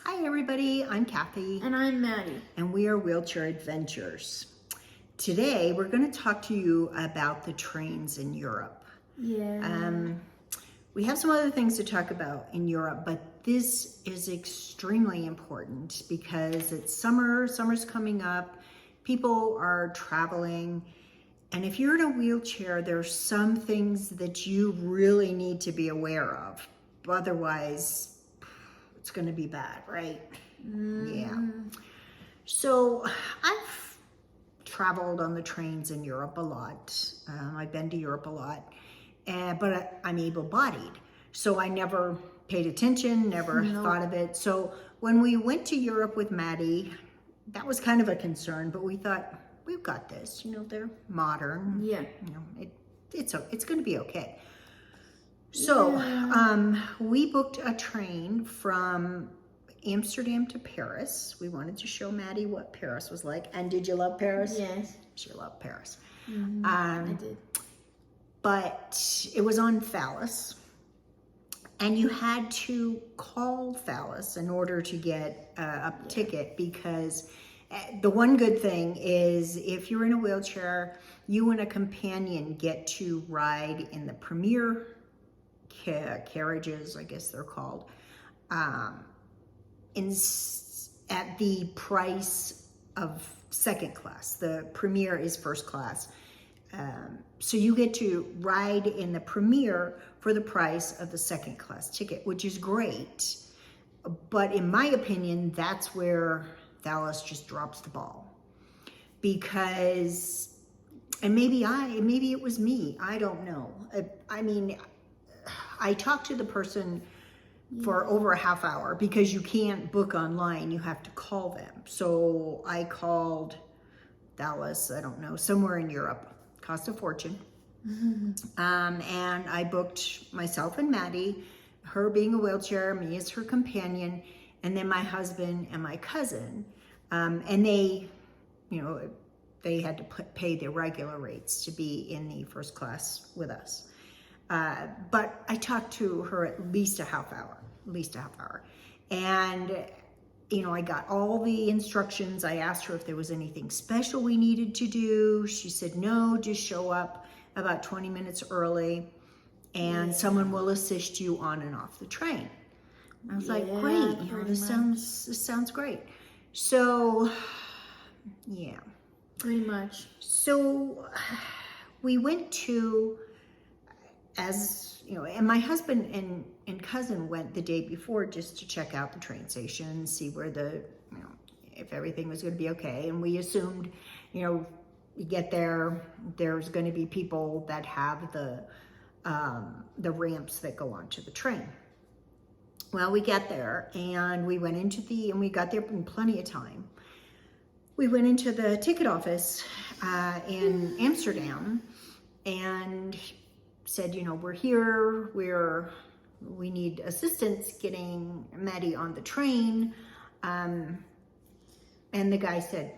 Hi everybody, I'm Kathy. And I'm Maddie. And we are Wheelchair Adventures. Today we're going to talk to you about the trains in Europe. Yeah. We have some other things to talk about in Europe, but this is extremely important because it's summer's coming up, people are traveling, and if you're in a wheelchair, there's some things that you really need to be aware of. Otherwise, it's going to be bad, right? Yeah. So I've traveled on the trains in Europe a lot. I've been to Europe a lot, but I'm able-bodied. So I never paid attention, never thought of it. So when we went to Europe with Maddie, that was kind of a concern, but we thought, we've got this. You know, they're modern. Yeah. You know, it's going to be okay. So we booked a train from Amsterdam to Paris. We wanted to show Maddie what Paris was like. And did you love Paris? Yes. She loved Paris. I did. But it was on Thalys. And you had to call Thalys in order to get a ticket, because the one good thing is if you're in a wheelchair, you and a companion get to ride in the premier carriages, I guess they're called, at the price of second class. The premier is first class. So you get to ride in the premier for the price of the second class ticket, which is great. But in my opinion, that's where Thalys just drops the ball. Because, and maybe it was me, I don't know. I mean, I talked to the person for over a half hour because you can't book online, you have to call them. So I called Thalys, I don't know, somewhere in Europe, cost a fortune. And I booked myself and Maddie, her being a wheelchair, me as her companion, and then my husband and my cousin. And they, you know, they had to pay their regular rates to be in the first class with us. But I talked to her at least a half hour. And, you know, I got all the instructions. I asked her if there was anything special we needed to do. She said, no, just show up about 20 minutes early and someone will assist you on and off the train. I was like, great, you know, this sounds great. So, yeah. Pretty much. So we went to, as you know, and my husband and cousin went the day before just to check out the train station, see where you know, if everything was going to be okay. And we assumed, you know, we get there, there's going to be people that have the ramps that go onto the train. Well, we get there and we went into and we got there in plenty of time. We went into the ticket office in Amsterdam and said, you know, we're here, we need assistance getting Maddie on the train. And the guy said,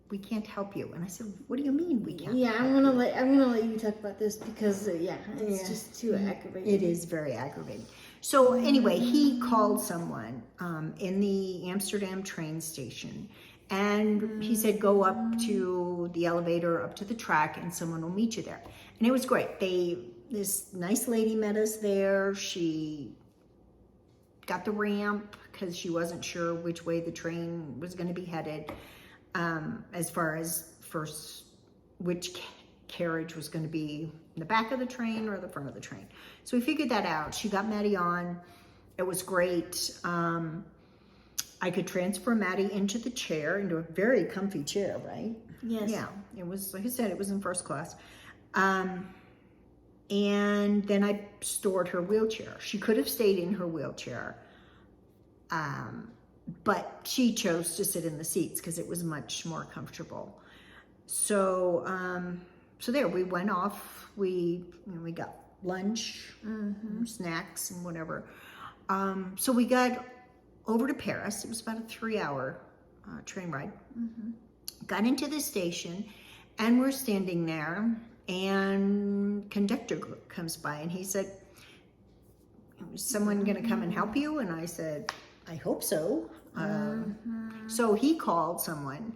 we can't help you. And I said, what do you mean we can't help you? I'm gonna let you talk about this because it's just too aggravating. It is very aggravating. So anyway, he called someone in the Amsterdam train station, and he said, go up to the elevator, up to the track, and someone will meet you there. And it was great. This nice lady met us there. She got the ramp because she wasn't sure which way the train was going to be headed, as far as which carriage was going to be in the back of the train or the front of the train. So we figured that out. She got Maddie on. It was great. I could transfer Maddie into the chair, into a very comfy chair, right? Yes. Yeah, it was, like I said, it was in first class. And then I stored her wheelchair. She could have stayed in her wheelchair, but she chose to sit in the seats because it was much more comfortable. So, so there, we went off. We got lunch, snacks, and whatever. So we got over to Paris. It was about a 3-hour train ride. Got into the station, and we're standing there, and conductor comes by, and he said, "Is someone going to come and help you?" And I said, I hope so. So he called someone,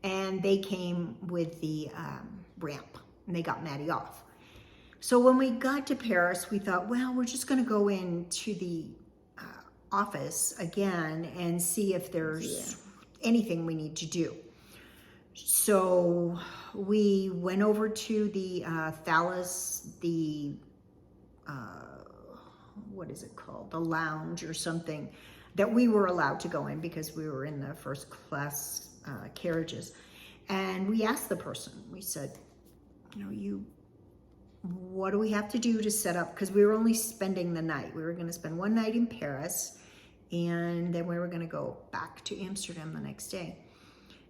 and they came with the ramp, and they got Maddie off. So when we got to Paris, we thought, well, we're just going to go into the office again and see if there's anything we need to do. So we went over to the Thales, the what is it called? The lounge or something that we were allowed to go in because we were in the first class carriages. And we asked the person, we said, what do we have to do to set up? Because we were only spending the night. We were going to spend one night in Paris, and then we were going to go back to Amsterdam the next day.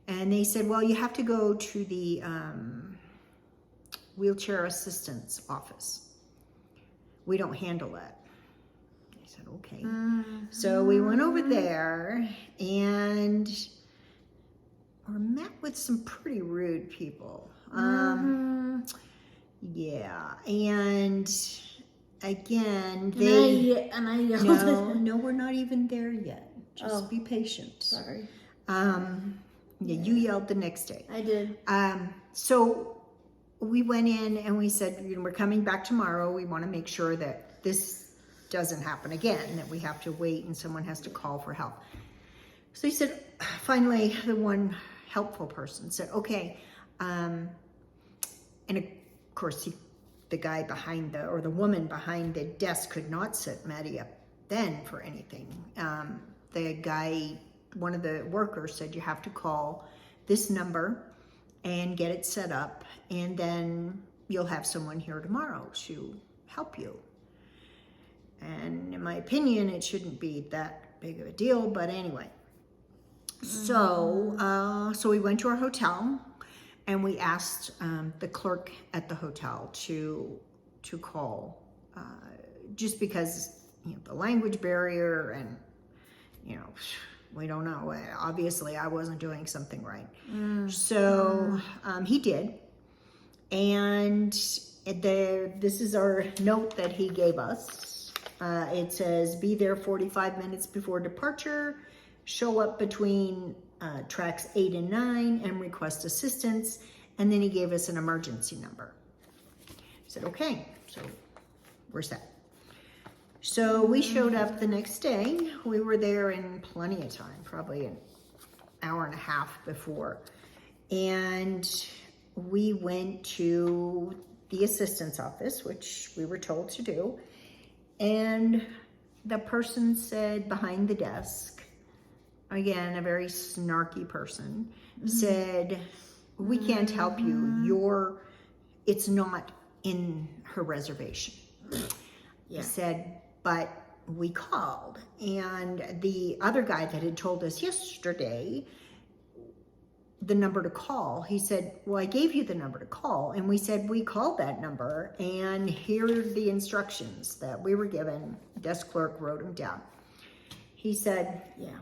And they said, well, you have to go to the wheelchair assistance office. We don't handle that. I said, okay. So we went over there and were met with some pretty rude people. Yeah, and again, they... And I yelled. No, we're not even there yet. Just be patient. Sorry. Yeah, you yelled the next day. I did. So we went in and we said, we're coming back tomorrow. We want to make sure that this doesn't happen again, that we have to wait and someone has to call for help. So he said, finally, the one helpful person said, okay. And of course, the guy behind the woman behind the desk could not set Maddie up then for anything. The guy, one of the workers said, you have to call this number and get it set up, and then you'll have someone here tomorrow to help you. And in my opinion, it shouldn't be that big of a deal, but anyway. So we went to our hotel, and we asked the clerk at the hotel to call, just because the language barrier, and we don't know. Obviously, I wasn't doing something right. So he did, and this is our note that he gave us. It says, be there 45 minutes before departure, show up between tracks 8 and 9, and request assistance. And then he gave us an emergency number. I said, okay, so where's that? So we showed up the next day. We were there in plenty of time, probably an hour and a half before. And we went to the assistance office, which we were told to do. And the person said behind the desk, again, a very snarky person, said, we can't help you. It's not in her reservation. He said, but we called. And the other guy that had told us yesterday the number to call, he said, well, I gave you the number to call. And we said, we called that number, and here are the instructions that we were given. Desk clerk wrote them down. He said, yeah,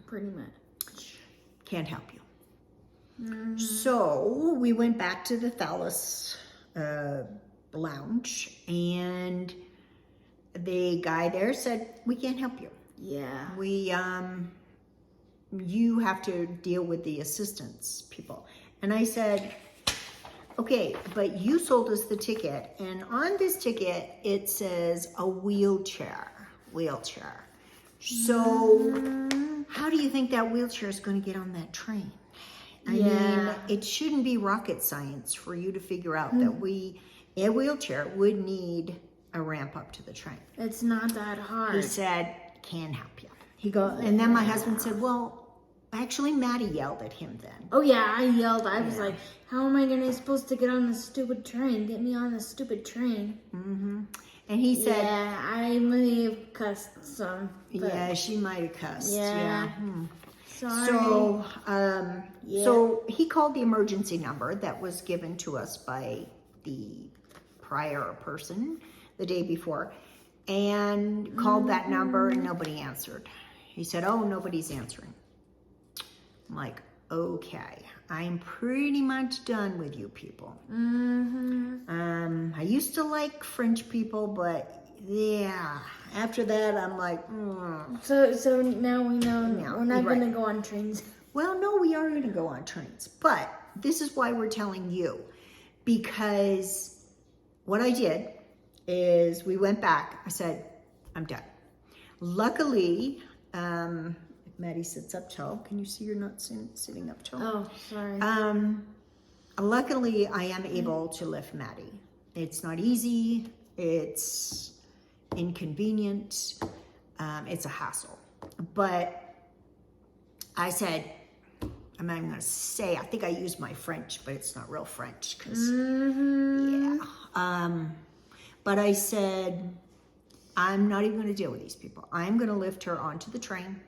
pretty much. Can't help you. So we went back to the Thales lounge, and the guy there said, we can't help you. Yeah. You have to deal with the assistance people. And I said, okay, but you sold us the ticket, and on this ticket, it says a wheelchair. So how do you think that wheelchair is going to get on that train? I mean, it shouldn't be rocket science for you to figure out that a wheelchair would need a ramp up to the train. It's not that hard. He said, can't help you. And then my husband said, well, actually Maddie yelled at him then. Oh yeah, I yelled. I was like, how am I supposed to get on this stupid train? Get me on this stupid train. And he said, yeah, I may have cussed some. Yeah, she might have cussed. Yeah. Sorry. So he called the emergency number that was given to us by the prior person the day before, and called that number, and nobody answered. He said, oh, nobody's answering. I'm like, okay, I'm pretty much done with you people. I used to like French people, but yeah, After that, I'm like, So now we know No, we're not right. gonna go on trains. Well, no, we are going to go on trains. But this is why we're telling you. Because what I did is we went back. I said, I'm done. Luckily, Maddie sits up tall. Can you see you're not sitting up tall? Oh, sorry. Luckily, I am able to lift Maddie. It's not easy. It's inconvenient. It's a hassle. But I said, I'm not even going to say, I think I used my French, but it's not real French. Because, yeah. But I said, I'm not even going to deal with these people. I'm going to lift her onto the train.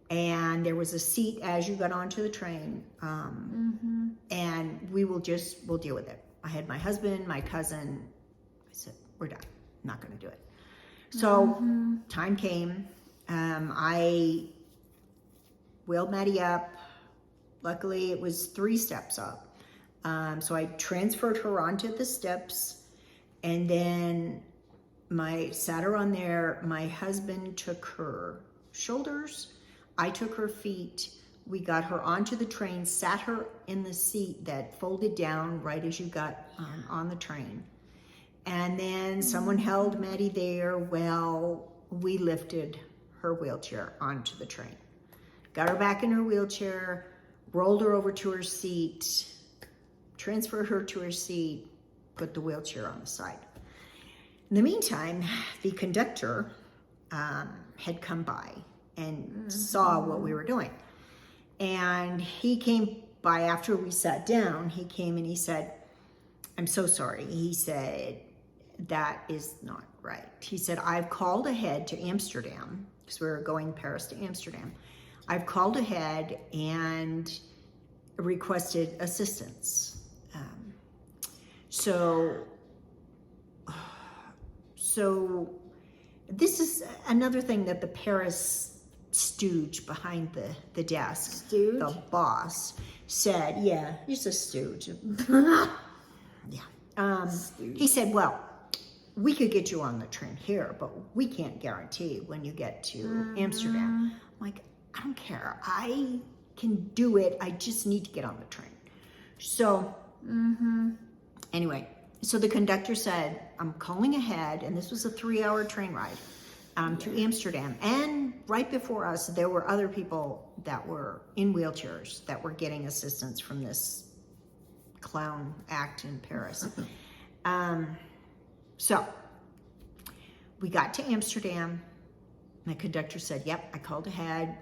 And there was a seat as you got onto the train. And we'll deal with it. I had my husband, my cousin. I said, we're done. I'm not going to do it. So time came. I wheeled Maddie up. Luckily, it was 3 steps up. So I transferred her onto the steps, and then sat her on there. My husband took her shoulders. I took her feet. We got her onto the train, sat her in the seat that folded down right as you got on the train. And then someone held Maddie there while we lifted her wheelchair onto the train. Got her back in her wheelchair, rolled her over to her seat, transferred her to her seat, put the wheelchair on the side. In the meantime, the conductor had come by and saw what we were doing. And he came by after we sat down. He came and he said, I'm so sorry. He said, that is not right. He said, I've called ahead to Amsterdam, because we were going Paris to Amsterdam. I've called ahead and requested assistance. So this is another thing that the Paris stooge behind the desk, Stooge? the boss, said, yeah, he's a stooge. Yeah. He said, well, we could get you on the train here, but we can't guarantee when you get to Amsterdam. I'm like, I don't care. I can do it. I just need to get on the train. So anyway, so the conductor said, I'm calling ahead, and this was a 3-hour train ride to Amsterdam. And right before us, there were other people that were in wheelchairs that were getting assistance from this clown act in Paris. So we got to Amsterdam. The conductor said, yep, I called ahead.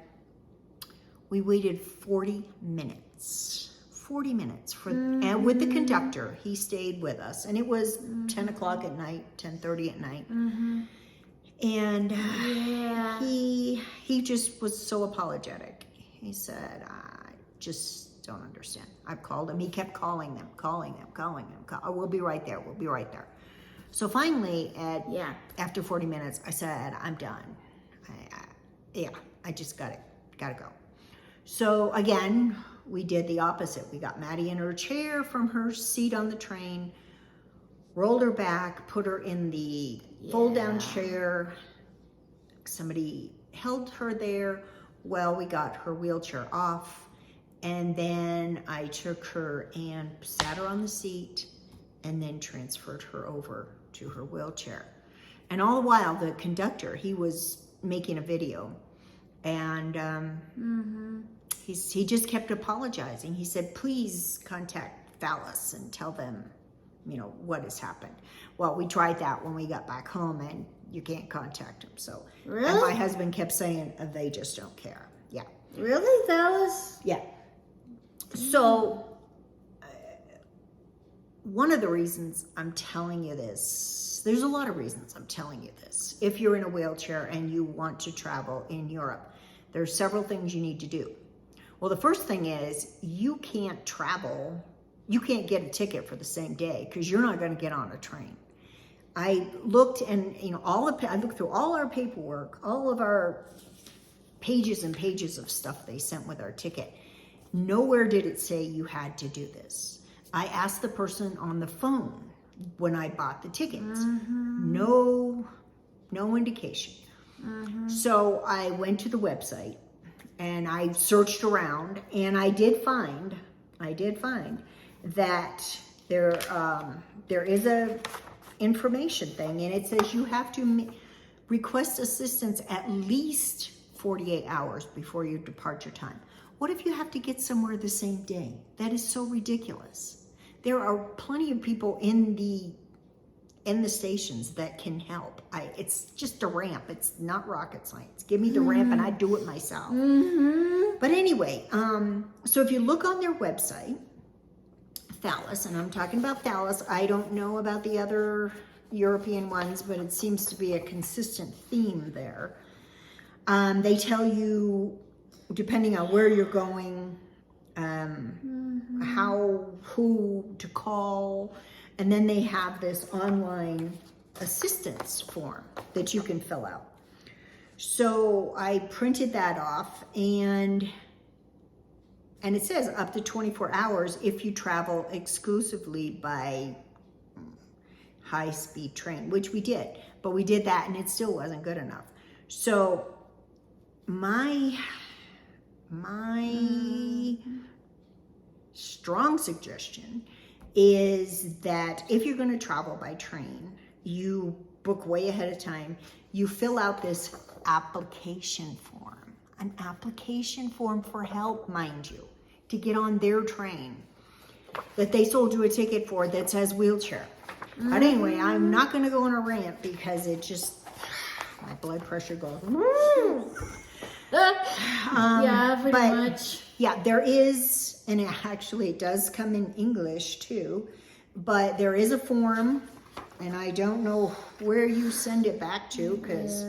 We waited 40 minutes. 40 minutes and with the conductor. He stayed with us, and it was 10 o'clock at night, 10:30 at night. And he just was so apologetic. He said, I just don't understand. I've called him. He kept calling them. We'll be right there. We'll be right there. So finally, after 40 minutes, I said, I'm done. I just gotta go. So again, we did the opposite. We got Maddie in her chair from her seat on the train, rolled her back, put her in the fold-down chair. Somebody held her there while we got her wheelchair off. And then I took her and sat her on the seat and then transferred her over to her wheelchair. And all the while, the conductor, he was making a video. And he just kept apologizing. He said, please contact Phallus and tell them, what has happened. Well, we tried that when we got back home, and you can't contact them. So really? And my husband kept saying, they just don't care. Yeah. Really, Phallus? Yeah. So one of the reasons I'm telling you this, there's a lot of reasons I'm telling you this. If you're in a wheelchair and you want to travel in Europe, there's several things you need to do. Well, the first thing is you can't travel. You can't get a ticket for the same day because you're not going to get on a train. I looked and, I looked through all our paperwork, all of our pages and pages of stuff they sent with our ticket. Nowhere did it say you had to do this. I asked the person on the phone when I bought the tickets. No No indication. So I went to the website and I searched around, and I did find that there is a information thing, and it says you have to request assistance at least 48 hours before your departure time. What if you have to get somewhere the same day? That is so ridiculous. There are plenty of people in the stations that can help. It's just a ramp. It's not rocket science. Give me the ramp and I do it myself. But anyway, so if you look on their website, Thales, and I'm talking about Thales. I don't know about the other European ones, but it seems to be a consistent theme there. They tell you, depending on where you're going, who to call, and then they have this online assistance form that you can fill out. So I printed that off, and it says up to 24 hours if you travel exclusively by high-speed train, which we did. But we did that, and it still wasn't good enough. So my strong suggestion is that if you're going to travel by train, you book way ahead of time. You fill out this application form, an application form for help, mind you, to get on their train that they sold you a ticket for that says wheelchair. But anyway, I'm not going to go on a rant because it just, my blood pressure goes. Yeah, pretty much. Yeah, there is, and it does come in English too, but there is a form, and I don't know where you send it back to because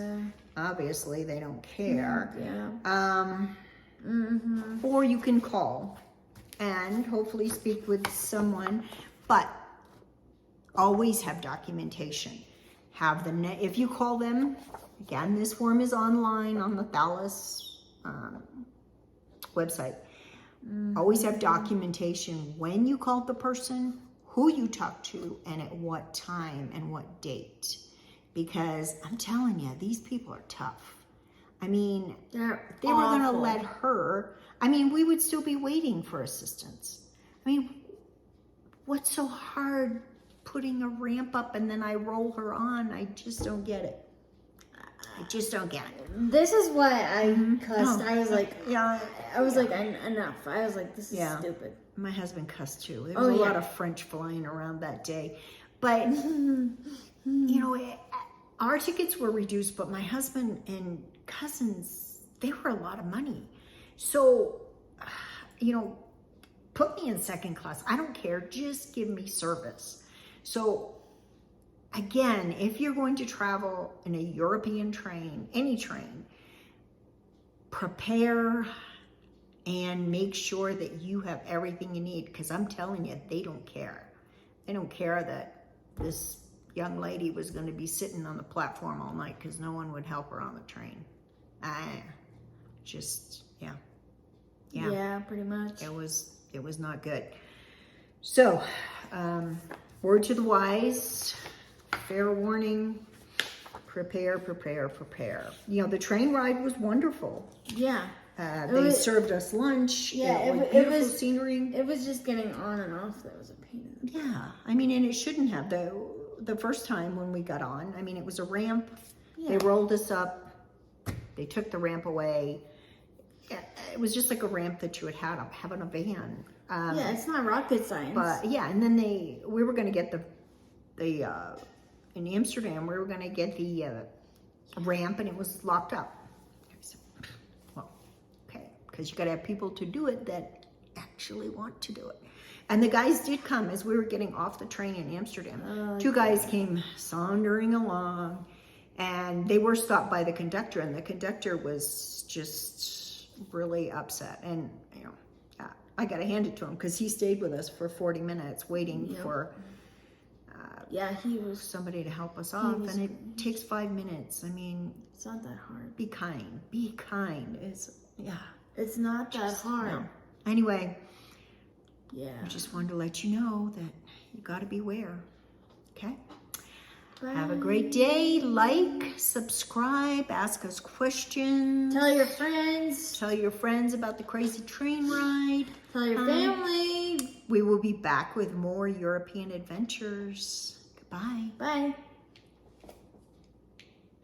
obviously they don't care. Or you can call and hopefully speak with someone, but always have documentation. If you call them, again, this form is online on the Thales website. Always have documentation when you called the person, who you talked to, and at what time and what date. Because I'm telling you, these people are tough. I mean, they were going to let her, we would still be waiting for assistance. What's so hard putting a ramp up and then I roll her on? I just don't get it. This is why I cussed. I was like, enough. I was like, this is stupid. My husband cussed too. There was a lot of French flying around that day. But, our tickets were reduced, but my husband and cousins, they were a lot of money. So, put me in second class. I don't care. Just give me service. So, again, if you're going to travel in a European train, any train, prepare and make sure that you have everything you need, because I'm telling you, they don't care. They don't care that this young lady was going to be sitting on the platform all night because no one would help her on the train. Yeah, pretty much. It was not good. So, word to the wise, fair warning, prepare. The train ride was wonderful. Yeah. They served us lunch. Yeah, it was scenery. It was just getting on and off. That was a pain. Yeah, and it shouldn't have. The first time when we got on, it was a ramp. Yeah. They rolled us up. They took the ramp away. It was just like a ramp that you would have on a van. It's not rocket science. But yeah, and then we were going to get the in Amsterdam, we were going to get the ramp, and it was locked up. Because you got to have people to do it that actually want to do it. And the guys did come as we were getting off the train in Amsterdam. Two guys came sauntering along, and they were stopped by the conductor, and the conductor was just really upset. And, I got to hand it to him because he stayed with us for 40 minutes waiting for he was somebody to help us off. And it takes 5 minutes. It's not that hard. Be kind. It's not that hard. No. Anyway, I just wanted to let you know that you got to beware. Okay? Have a great day. Like, subscribe, ask us questions. Tell your friends. Tell your friends about the crazy train ride. Tell your family. We will be back with more European adventures. Goodbye. Bye.